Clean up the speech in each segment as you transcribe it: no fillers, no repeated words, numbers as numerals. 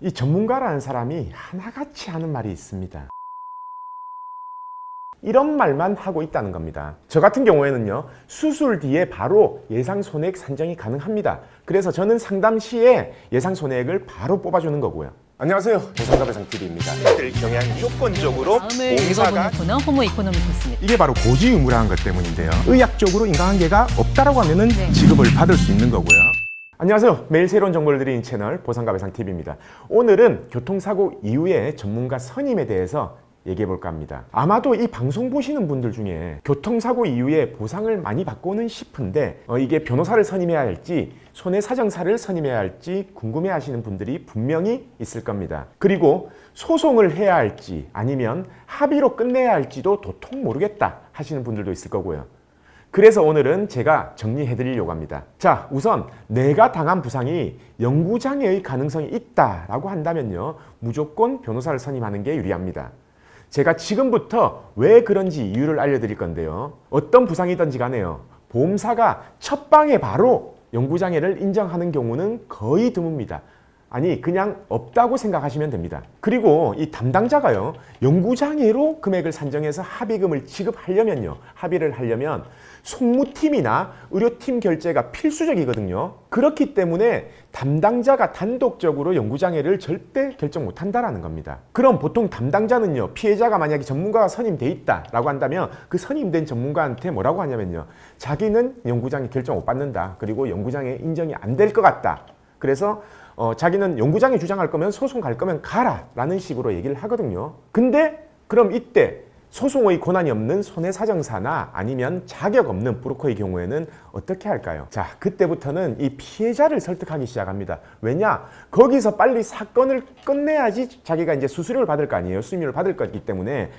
이 전문가라는 사람이 하나같이 하는 말이 있습니다. 이런 말만 하고 있다는 겁니다. 저 같은 경우에는요, 수술 뒤에 바로 예상 손해액 산정이 가능합니다. 그래서 저는 상담 시에 예상 손해액을 바로 뽑아주는 거고요. 안녕하세요, 보상가 배상TV입니다. 경향 조건적으로 다음을 읽어보는 코너 호모 이코노미스입니다. 이게 바로 고지의무라는 것 때문인데요. 의학적으로 인과관계가 없다라고 하면은 네. 지급을 받을 수 있는 거고요. 안녕하세요. 매일 새로운 정보를 드리는 채널 보상가 배상TV입니다. 오늘은 교통사고 이후에 전문가 선임에 대해서 얘기해 볼까 합니다. 아마도 이 방송 보시는 분들 중에 교통사고 이후에 보상을 많이 받고는 싶은데 이게 변호사를 선임해야 할지 손해사정사를 선임해야 할지 궁금해 하시는 분들이 분명히 있을 겁니다. 그리고 소송을 해야 할지 아니면 합의로 끝내야 할지도 도통 모르겠다 하시는 분들도 있을 거고요. 그래서 오늘은 제가 정리해 드리려고 합니다. 자, 우선 내가 당한 부상이 영구장애의 가능성이 있다라고 한다면요, 무조건 변호사를 선임하는 게 유리합니다. 제가 지금부터 왜 그런지 이유를 알려드릴 건데요. 어떤 부상이든지 간에요, 보험사가 첫 방에 바로 영구장애를 인정하는 경우는 거의 드뭅니다. 아니, 그냥 없다고 생각하시면 됩니다. 그리고 이 담당자가요, 영구장애로 금액을 산정해서 합의금을 지급하려면요, 합의를 하려면 송무팀이나 의료팀 결재가 필수적이거든요. 그렇기 때문에 담당자가 단독적으로 영구장애를 절대 결정 못한다라는 겁니다. 그럼 보통 담당자는요, 피해자가 만약에 전문가가 선임돼 있다라고 한다면 그 선임된 전문가한테 뭐라고 하냐면요, 자기는 영구장애 결정 못 받는다. 그리고 영구장애 인정이 안 될 것 같다. 그래서 자기는 영구장애 주장할 거면 소송 갈 거면 가라 라는 식으로 얘기를 하거든요. 근데 그럼 이때 소송의 권한이 없는 손해사정사나 아니면 자격 없는 브로커의 경우에는 어떻게 할까요? 자, 그때부터는 이 피해자를 설득하기 시작합니다. 왜냐? 거기서 빨리 사건을 끝내야지 자기가 이제 수수료를 받을 거 아니에요. 수임료를 받을 거기 때문에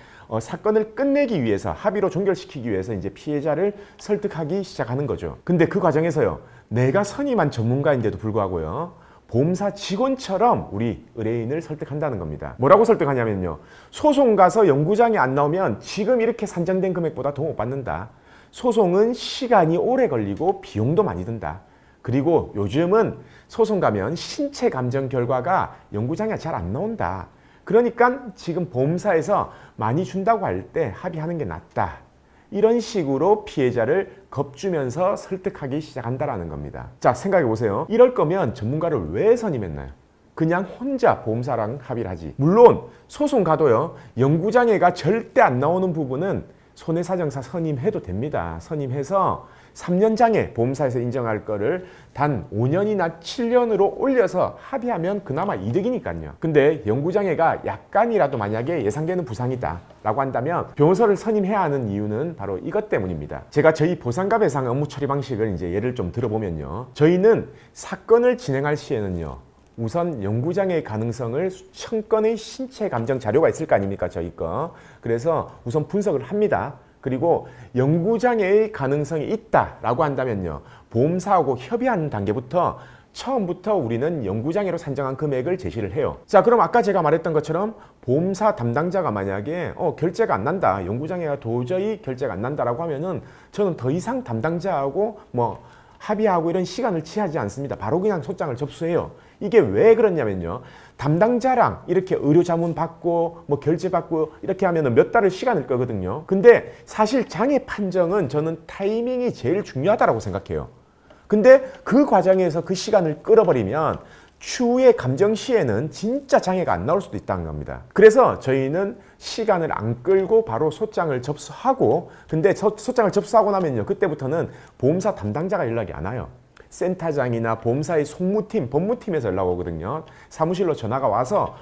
사건을 끝내기 위해서, 합의로 종결시키기 위해서 이제 피해자를 설득하기 시작하는 거죠. 근데 그 과정에서요, 내가 선임한 전문가인데도 불구하고요, 보험사 직원처럼 우리 의뢰인을 설득한다는 겁니다. 뭐라고 설득하냐면요, 소송 가서 영구장애 안 나오면 지금 이렇게 산정된 금액보다 더 못 받는다. 소송은 시간이 오래 걸리고 비용도 많이 든다. 그리고 요즘은 소송 가면 신체 감정 결과가 영구장애가 잘 안 나온다. 그러니까 지금 보험사에서 많이 준다고 할 때 합의하는 게 낫다. 이런 식으로 피해자를 겁주면서 설득하기 시작한다라는 겁니다. 자, 생각해 보세요. 이럴 거면 전문가를 왜 선임했나요? 그냥 혼자 보험사랑 합의를 하지. 물론 소송 가도요, 영구장애가 절대 안 나오는 부분은 손해사정사 선임해도 됩니다. 선임해서 3년 장애 보험사에서 인정할 거를 단 5년이나 7년으로 올려서 합의하면 그나마 이득이니까요. 근데 영구장애가 약간이라도 만약에 예상되는 부상이다 라고 한다면 변호사를 선임해야 하는 이유는 바로 이것 때문입니다. 제가 저희 보상가 배상 업무 처리 방식을 이제 예를 좀 들어보면요, 저희는 사건을 진행할 시에는요, 우선 영구장애의 가능성을 수천 건의 신체 감정 자료가 있을 거 아닙니까, 저희 거. 그래서 우선 분석을 합니다. 그리고 영구장애의 가능성이 있다라고 한다면요, 보험사하고 협의하는 단계부터 처음부터 우리는 영구장애로 산정한 금액을 제시를 해요. 자, 그럼 아까 제가 말했던 것처럼 보험사 담당자가 만약에 결제가 안 난다, 영구장애가 도저히 결제가 안 난다라고 하면은 저는 더 이상 담당자하고 합의하고 이런 시간을 취하지 않습니다. 바로 그냥 소장을 접수해요. 이게 왜 그러냐면요, 담당자랑 이렇게 의료 자문 받고 결제 받고 이렇게 하면은 몇 달을 시간을 끄거든요. 근데 사실 장애 판정은 저는 타이밍이 제일 중요하다고 생각해요. 근데 그 과정에서 그 시간을 끌어버리면 추후에 감정 시에는 진짜 장애가 안 나올 수도 있다는 겁니다. 그래서 저희는 시간을 안 끌고 바로 소장을 접수하고, 근데 소장을 접수하고 나면요, 그때부터는 보험사 담당자가 연락이 안 와요. 센터장이나 보험사의 송무팀, 법무팀에서 연락 오거든요. 사무실로 전화가 와서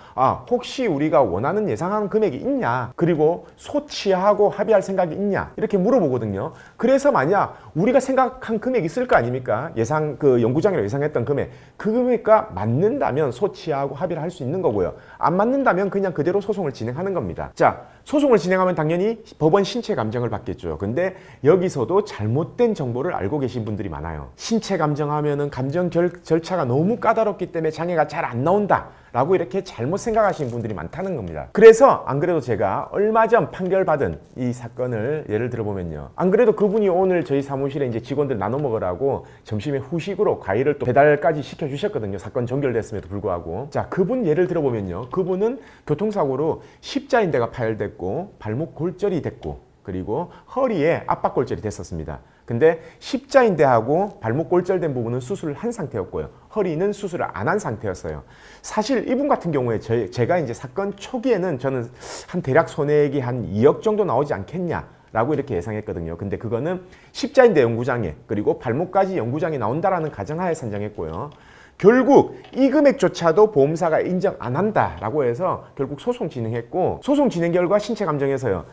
혹시 우리가 원하는 예상하는 금액이 있냐, 그리고 소치하고 합의할 생각이 있냐, 이렇게 물어보거든요. 그래서 만약 우리가 생각한 금액이 있을 거 아닙니까? 영구장애로 예상했던 금액, 그 금액과 맞는다면 소치하고 합의를 할 수 있는 거고요. 안 맞는다면 그냥 그대로 소송을 진행하는 겁니다. 자, 소송을 진행하면 당연히 법원 신체 감정을 받겠죠. 근데 여기서도 잘못된 정보를 알고 계신 분들이 많아요. 신체 감정 가정하면은 감정 절차가 너무 까다롭기 때문에 장애가 잘 안 나온다 라고 이렇게 잘못 생각하시는 분들이 많다는 겁니다. 그래서 안 그래도 제가 얼마 전 판결받은 이 사건을 예를 들어보면요, 안 그래도 그분이 오늘 저희 사무실에 이제 직원들 나눠 먹으라고 점심에 후식으로 과일을 또 배달까지 시켜주셨거든요. 사건 종결됐음에도 불구하고. 자, 그분 예를 들어보면요, 그분은 교통사고로 십자인대가 파열됐고 발목 골절이 됐고 그리고 허리에 압박골절이 됐었습니다. 근데 십자인대하고 발목 골절된 부분은 수술을 한 상태였고요. 허리는 수술을 안 한 상태였어요. 사실 이분 같은 경우에 제가 이제 사건 초기에는 저는 한 대략 손해액이 한 2억 정도 나오지 않겠냐라고 이렇게 예상했거든요. 근데 그거는 십자인대 연구장애 그리고 발목까지 연구장애 나온다라는 가정하에 산정했고요. 결국 이 금액조차도 보험사가 인정 안 한다라고 해서 결국 소송 진행했고, 소송 진행 결과 신체 감정에서요,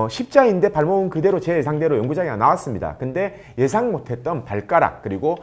십자인대 발목은 그대로 제 예상대로 연구장애가 나왔습니다. 근데 예상 못했던 발가락 그리고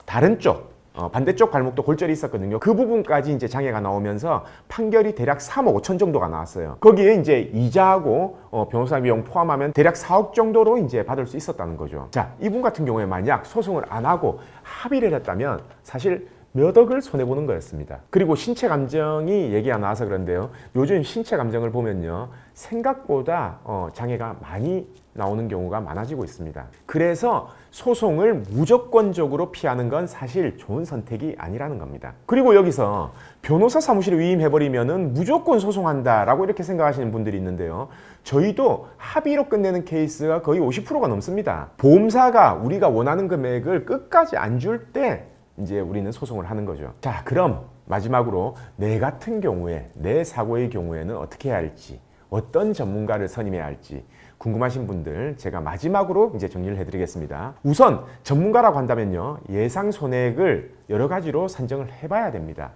다른 쪽 반대쪽 발목도 골절이 있었거든요. 그 부분까지 이제 장애가 나오면서 판결이 대략 3억 5천 정도가 나왔어요. 거기에 이제 이자하고 변호사 비용 포함하면 대략 4억 정도로 이제 받을 수 있었다는 거죠. 자, 이분 같은 경우에 만약 소송을 안 하고 합의를 했다면 사실 몇 억을 손해보는 거였습니다. 그리고 신체 감정이 얘기가 나와서 그런데요, 요즘 신체 감정을 보면요, 생각보다 장애가 많이 나오는 경우가 많아지고 있습니다. 그래서 소송을 무조건적으로 피하는 건 사실 좋은 선택이 아니라는 겁니다. 그리고 여기서 변호사 사무실에 위임해버리면은 무조건 소송한다라고 이렇게 생각하시는 분들이 있는데요, 저희도 합의로 끝내는 케이스가 거의 50%가 넘습니다. 보험사가 우리가 원하는 금액을 끝까지 안 줄 때 이제 우리는 소송을 하는 거죠. 자, 그럼 마지막으로 내 같은 경우에, 내 사고의 경우에는 어떻게 해야 할지, 어떤 전문가를 선임해야 할지 궁금하신 분들 제가 마지막으로 이제 정리를 해드리겠습니다. 우선 전문가라고 한다면요, 예상 손해액을 여러 가지로 산정을 해봐야 됩니다.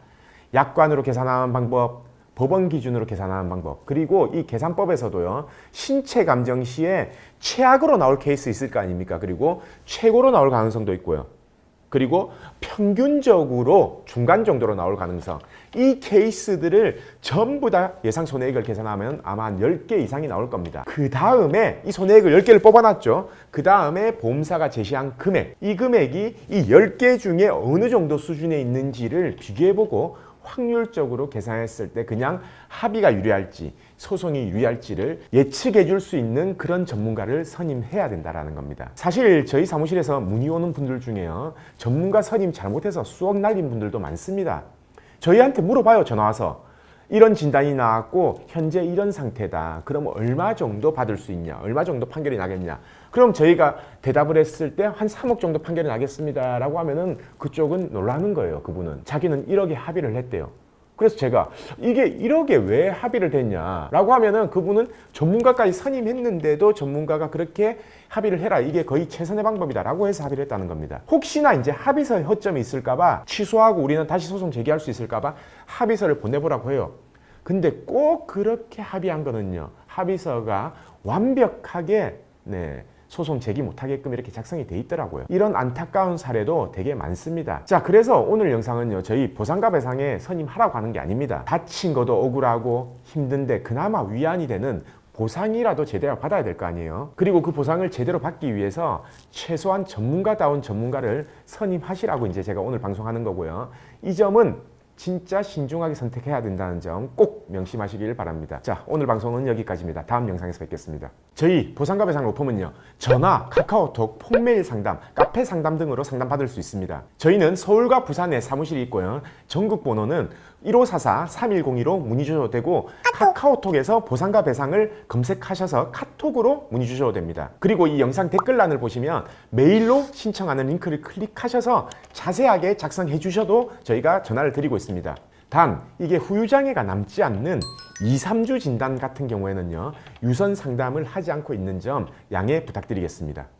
약관으로 계산하는 방법, 법원 기준으로 계산하는 방법, 그리고 이 계산법에서도요, 신체 감정 시에 최악으로 나올 케이스 있을 거 아닙니까? 그리고 최고로 나올 가능성도 있고요. 그리고 평균적으로 중간 정도로 나올 가능성, 이 케이스들을 전부 다 예상 손해액을 계산하면 아마 한 10개 이상이 나올 겁니다. 그 다음에 이 손해액을 10개를 뽑아놨죠. 그 다음에 보험사가 제시한 금액, 이 금액이 이 10개 중에 어느 정도 수준에 있는지를 비교해보고 확률적으로 계산했을 때 그냥 합의가 유리할지 소송이 유리할지를 예측해 줄 수 있는 그런 전문가를 선임해야 된다는 겁니다. 사실 저희 사무실에서 문의 오는 분들 중에요, 전문가 선임 잘못해서 수억 날린 분들도 많습니다. 저희한테 물어봐요. 전화 와서 이런 진단이 나왔고 현재 이런 상태다. 그럼 얼마 정도 받을 수 있냐? 얼마 정도 판결이 나겠냐? 그럼 저희가 대답을 했을 때 한 3억 정도 판결이 나겠습니다 라고 하면은 그쪽은 놀라는 거예요. 그분은 자기는 1억에 합의를 했대요. 그래서 제가 이게 1억에 왜 합의를 됐냐라고 하면은 그분은 전문가까지 선임했는데도 전문가가 그렇게 합의를 해라, 이게 거의 최선의 방법이다라고 해서 합의를 했다는 겁니다. 혹시나 이제 합의서에 허점이 있을까봐 취소하고 우리는 다시 소송 제기할 수 있을까봐 합의서를 보내보라고 해요. 근데 꼭 그렇게 합의한 거는요, 합의서가 완벽하게 소송 제기 못하게끔 이렇게 작성이 돼 있더라고요. 이런 안타까운 사례도 되게 많습니다. 자, 그래서 오늘 영상은요, 저희 보상과 배상에 선임하라고 하는 게 아닙니다. 다친 것도 억울하고 힘든데 그나마 위안이 되는 보상이라도 제대로 받아야 될 거 아니에요. 그리고 그 보상을 제대로 받기 위해서 최소한 전문가다운 전문가를 선임하시라고 이제 제가 오늘 방송하는 거고요. 이 점은 진짜 신중하게 선택해야 된다는 점 꼭 명심하시길 바랍니다. 자, 오늘 방송은 여기까지입니다. 다음 영상에서 뵙겠습니다. 저희 보상과 배상 로펌은요, 전화, 카카오톡, 폰메일 상담, 카페 상담 등으로 상담받을 수 있습니다. 저희는 서울과 부산에 사무실이 있고요. 전국 번호는 1544-3102로 문의 주셔도 되고 카카오톡에서 보상과 배상을 검색하셔서 카톡으로 문의 주셔도 됩니다. 그리고 이 영상 댓글란을 보시면 메일로 신청하는 링크를 클릭하셔서 자세하게 작성해 주셔도 저희가 전화를 드리고 있습니다. 단 이게 후유장애가 남지 않는 2-3주 진단 같은 경우에는요, 유선 상담을 하지 않고 있는 점 양해 부탁드리겠습니다.